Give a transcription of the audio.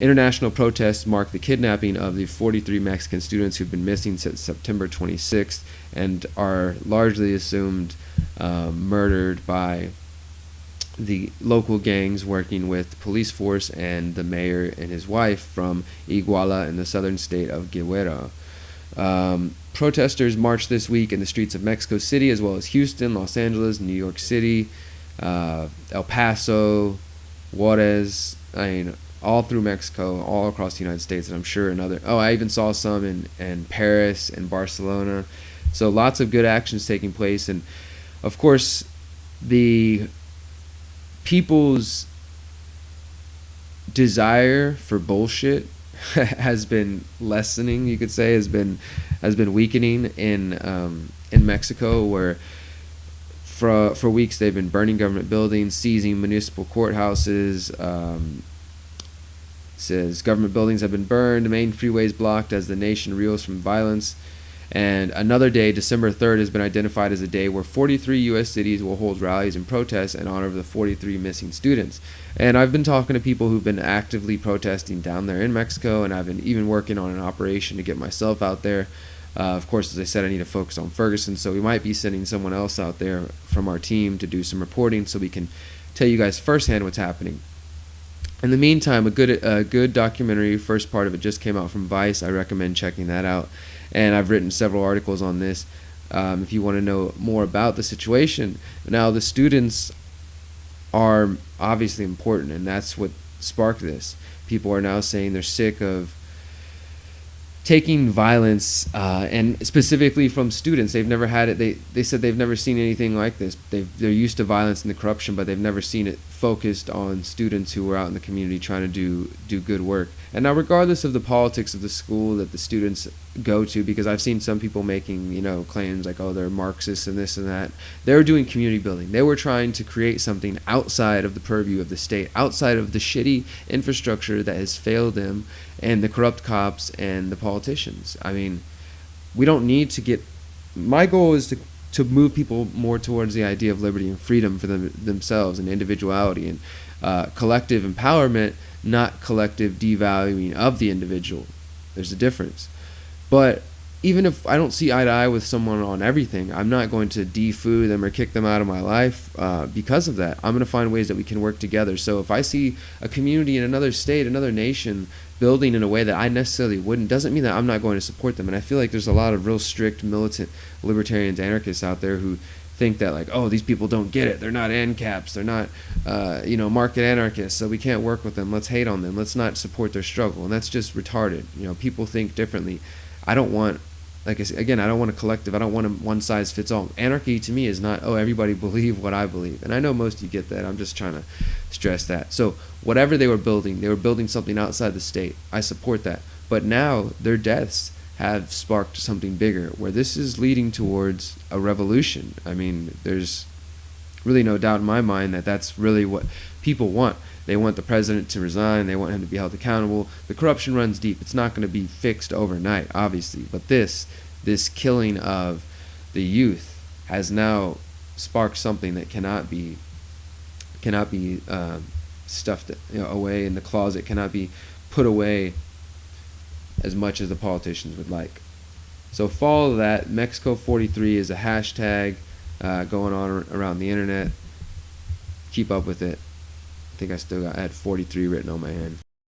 International protests mark the kidnapping of the 43 Mexican students who've been missing since September 26th and are largely assumed murdered by the local gangs working with police force and the mayor and his wife from Iguala in the southern state of Guerrero. Protesters marched this week in the streets of Mexico City, as well as Houston, Los Angeles, New York City, El Paso, Juarez, all through Mexico, all across the United States, and I'm sure in other... I even saw some in Paris and Barcelona. So lots of good actions taking place. And, of course, the people's desire for bullshit has been lessening, you could say, has been weakening in Mexico, where for weeks they've been burning government buildings, seizing municipal courthouses. Says government buildings have been burned, main freeways blocked as the nation reels from violence. And another day, December 3rd, has been identified as a day where 43 U.S. cities will hold rallies and protests in honor of the 43 missing students. And I've been talking to people who've been actively protesting down there in Mexico, and I've been even working on an operation to get myself out there. Of course, as I said, I need to focus on Ferguson, so we might be sending someone else out there from our team to do some reporting so we can tell you guys firsthand what's happening. In the meantime, a good documentary, first part of it just came out from Vice. I recommend checking that out. And I've written several articles on this if you want to know more about the situation. Now, the students are obviously important, and that's what sparked this. People are now saying they're sick of taking violence, and specifically from students. They've never had it. They said they've never seen anything like this. They're used to violence and the corruption, but they've never seen it focused on students who were out in the community trying to do good work. And now, regardless of the politics of the school that the students go to, because I've seen some people making, claims like, oh, they're Marxists and this and that. They were doing community building. They were trying to create something outside of the purview of the state, outside of the shitty infrastructure that has failed them and the corrupt cops and the politicians. I mean, we don't need to get... My goal is to move people more towards the idea of liberty and freedom for themselves and individuality and collective empowerment, not collective devaluing of the individual. There's a difference. But even if I don't see eye to eye with someone on everything, I'm not going to defoo them or kick them out of my life because of that. I'm going to find ways that we can work together. So if I see a community in another state, another nation, building in a way that I necessarily wouldn't, doesn't mean that I'm not going to support them. And I feel like there's a lot of real strict militant libertarians, anarchists out there who think that, like, oh, these people don't get it. They're not ANCAPs. They're not, market anarchists. So we can't work with them. Let's hate on them. Let's not support their struggle. And that's just retarded. People think differently. I don't want, like I said, again, I don't want a collective. I don't want a one-size-fits-all. Anarchy to me is not, oh, everybody believe what I believe. And I know most of you get that. I'm just trying to stress that. So whatever they were building something outside the state. I support that. But now their deaths have sparked something bigger, where this is leading towards a revolution. I mean, there's really no doubt in my mind that that's really what people want. They want the president to resign. They want him to be held accountable. The corruption runs deep. It's not going to be fixed overnight, obviously. But this killing of the youth has now sparked something that cannot be stuffed away in the closet, cannot be put away as much as the politicians would like. So follow that. Mexico 43 is a hashtag going on around the internet. Keep up with it. I think I had 43 written on my hand.